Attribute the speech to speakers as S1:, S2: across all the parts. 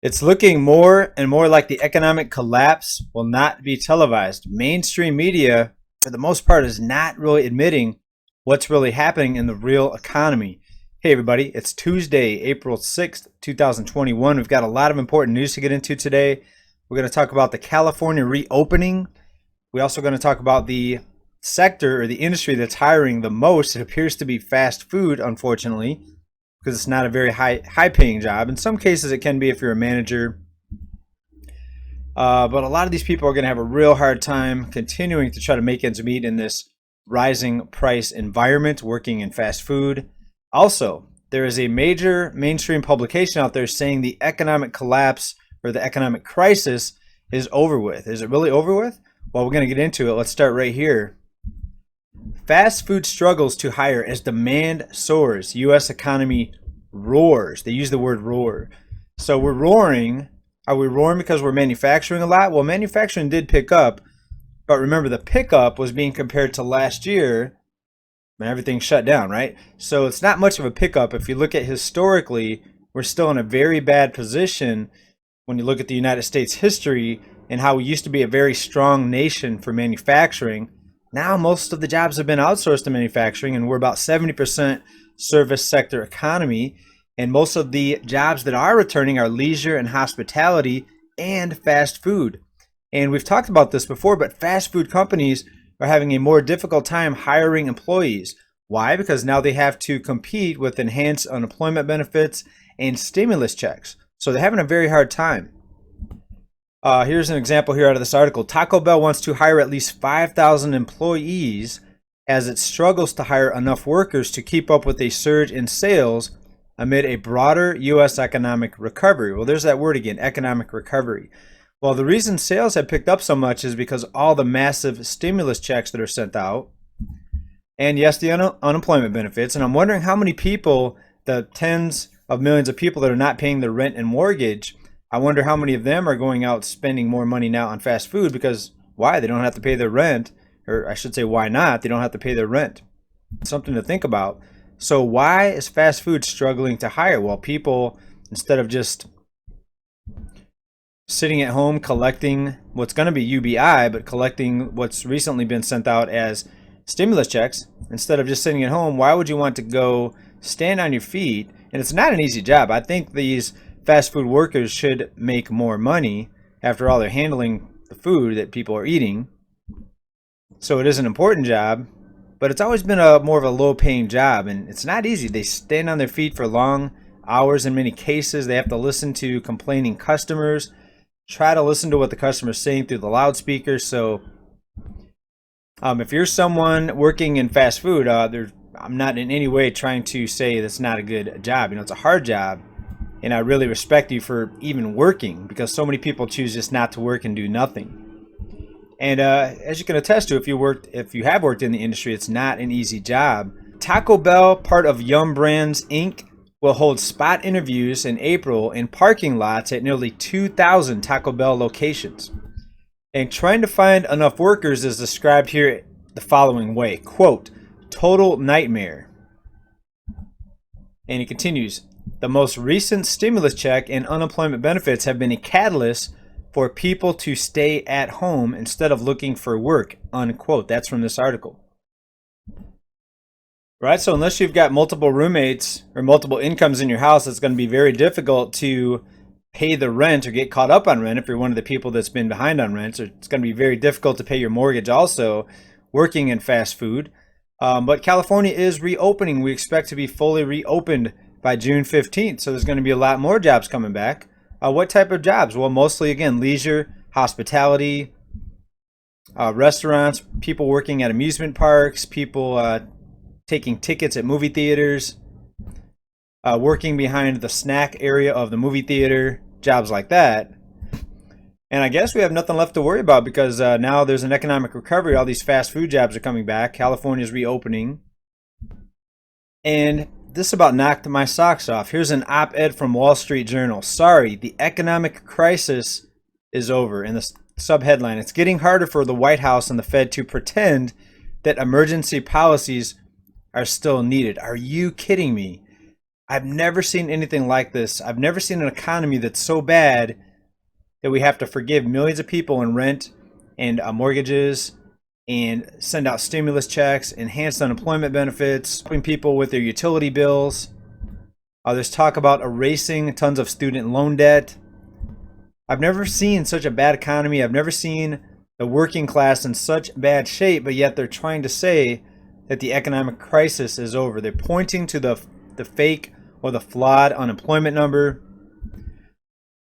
S1: It's looking more and more like the economic collapse will not be televised. Mainstream media, for the most part, is not really admitting what's really happening in the real economy. Hey, everybody, it's Tuesday, April 6th, 2021. We've got a lot of important news to get into today. We're going to talk about the California reopening. We're also going to talk about the sector or the industry that's hiring the most. It appears to be fast food, unfortunately, because it's not a very high paying job. In some cases, it can be if you're a manager. But a lot of these people are going to have a real hard time continuing to try to make ends meet in this rising price environment, working in fast food. Also, there is a major mainstream publication out there saying the economic collapse or the economic crisis is over with. Is it really over with? Well, we're going to get into it. Let's start right here. Fast food struggles to hire as demand soars. U.S. economy roars. They use the word roar. So we're roaring. Are we roaring because we're manufacturing a lot? Well, manufacturing did pick up. But remember, the pickup was being compared to last year when everything shut down, right? So it's not much of a pickup. If you look at historically, we're still in a very bad position when you look at the United States history and how we used to be a very strong nation for manufacturing. Now most of the jobs have been outsourced to manufacturing, and we're about 70% service sector economy. And most of the jobs that are returning are leisure and hospitality and fast food. And we've talked about this before, but fast food companies are having a more difficult time hiring employees. Why? Because now they have to compete with enhanced unemployment benefits and stimulus checks. So they're having a very hard time. Here's an example here out of this article. Taco Bell wants to hire at least 5,000 employees as it struggles to hire enough workers to keep up with a surge in sales amid a broader U.S. economic recovery. Well, there's that word again, economic recovery. Well, the reason sales have picked up so much is because all the massive stimulus checks that are sent out, and yes, the unemployment benefits. And I'm wondering how many people, the tens of millions of people that are not paying their rent and mortgage, I wonder how many of them are going out spending more money now on fast food because why? They don't have to pay their rent, or I should say why not? They don't have to pay their rent. Something to think about. So why is fast food struggling to hire? Well, people, instead of just sitting at home collecting what's going to be UBI, but collecting what's recently been sent out as stimulus checks, instead of just sitting at home, why would you want to go stand on your feet? And it's not an easy job. I think these fast food workers should make more money. After all, they're handling the food that people are eating. So it is an important job, but it's always been a more of a low-paying job, and it's not easy. They stand on their feet for long hours in many cases. They have to listen to complaining customers, try to listen to what the customer's saying through the loudspeakers. So if you're someone working in fast food, I'm not in any way trying to say that's not a good job. It's a hard job. And I really respect you for even working because so many people choose just not to work and do nothing. And as you can attest to, if you have worked in the industry, it's not an easy job. Taco Bell, part of Yum Brands Inc., will hold spot interviews in April in parking lots at nearly 2,000 Taco Bell locations. And trying to find enough workers is described here the following way, quote, total nightmare. And he continues, the most recent stimulus check and unemployment benefits have been a catalyst for people to stay at home instead of looking for work, unquote. That's from this article. Right, so unless you've got multiple roommates or multiple incomes in your house, it's going to be very difficult to pay the rent or get caught up on rent if you're one of the people that's been behind on rent. So it's going to be very difficult to pay your mortgage also working in fast food. But California is reopening. We expect to be fully reopened by June 15th. So there's going to be a lot more jobs coming back. What type of jobs? Well, mostly, again, leisure, hospitality, restaurants, people working at amusement parks, people taking tickets at movie theaters, working behind the snack area of the movie theater, jobs like that. And I guess we have nothing left to worry about because now there's an economic recovery. All these fast food jobs are coming back. California's reopening. And this about knocked my socks off. Here's an op-ed from Wall Street Journal. Sorry, the economic crisis is over. In the subheadline, it's getting harder for the White House and the Fed to pretend that emergency policies are still needed. Are you kidding me? I've never seen anything like this. I've never seen an economy that's so bad that we have to forgive millions of people in rent and mortgages and send out stimulus checks, enhanced unemployment benefits, helping people with their utility bills. There's talk about erasing tons of student loan debt. I've never seen such a bad economy. I've never seen the working class in such bad shape, but yet they're trying to say that the economic crisis is over. They're pointing to the fake or the flawed unemployment number.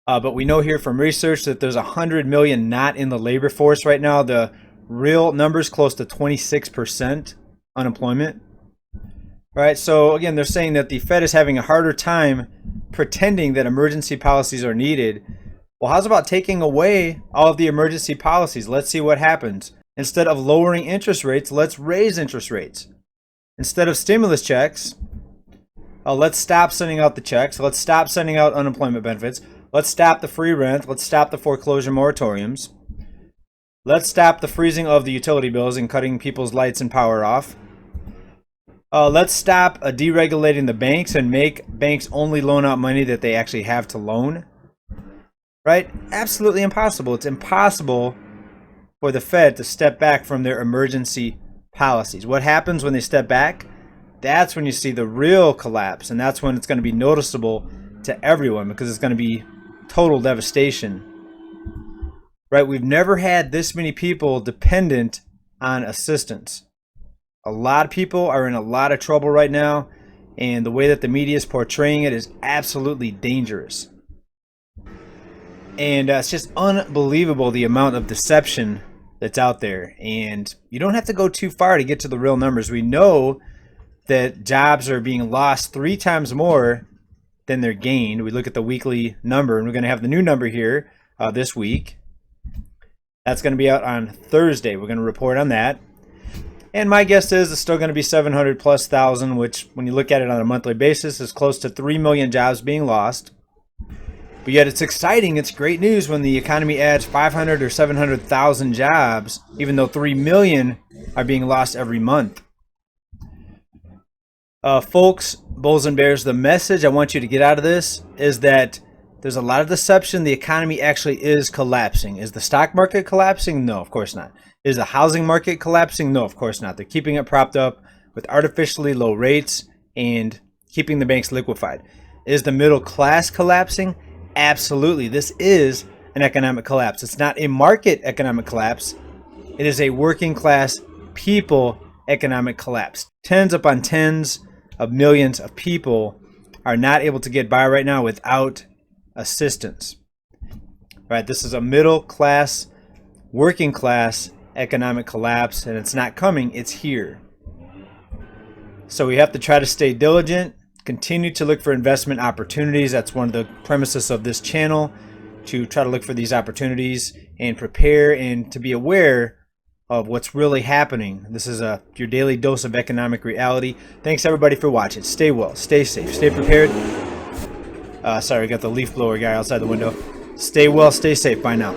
S1: But we know here from research that there's 100 million not in the labor force right now. The real number's close to 26% unemployment. Right, so again, they're saying that the Fed is having a harder time pretending that emergency policies are needed. Well, how's about taking away all of the emergency policies? Let's see what happens. Instead of lowering interest rates, let's raise interest rates. Instead of stimulus checks, let's stop sending out the checks. Let's stop sending out unemployment benefits. Let's stop the free rent. Let's stop the foreclosure moratoriums. Let's stop the freezing of the utility bills and cutting people's lights and power off. Let's stop deregulating the banks and make banks only loan out money that they actually have to loan. Right? Absolutely impossible. It's impossible for the Fed to step back from their emergency policies. What happens when they step back? That's when you see the real collapse, and that's when it's going to be noticeable to everyone because it's going to be total devastation. Right? We've never had this many people dependent on assistance. A lot of people are in a lot of trouble right now, and the way that the media is portraying it is absolutely dangerous. And it's just unbelievable the amount of deception that's out there. And you don't have to go too far to get to the real numbers. We know that jobs are being lost 3 times more than they're gained. We look at the weekly number, and we're going to have the new number here this week. That's going to be out on Thursday. We're going to report on that. And my guess is it's still going to be 700 plus thousand, which when you look at it on a monthly basis is close to 3 million jobs being lost. But yet it's exciting. It's great news when the economy adds 500 or 700,000 jobs, even though 3 million are being lost every month. Folks, bulls and bears, the message I want you to get out of this is that there's a lot of deception. The economy actually is collapsing. Is the stock market collapsing? No, of course not. Is the housing market collapsing? No, of course not. They're keeping it propped up with artificially low rates and keeping the banks liquefied. Is the middle class collapsing? Absolutely. This is an economic collapse. It's not a market economic collapse. It is a working class people economic collapse. Tens upon tens of millions of people are not able to get by right now without assistance. Right? This is a middle class, working class economic collapse, and it's not coming, it's here. So we have to try to stay diligent, continue to look for investment opportunities. That's one of the premises of this channel, to try to look for these opportunities and prepare and to be aware of what's really happening. This is your daily dose of economic reality. Thanks everybody for watching. Stay well, stay safe, stay prepared. Sorry, we got the leaf blower guy outside the window. Stay well, stay safe. Bye now.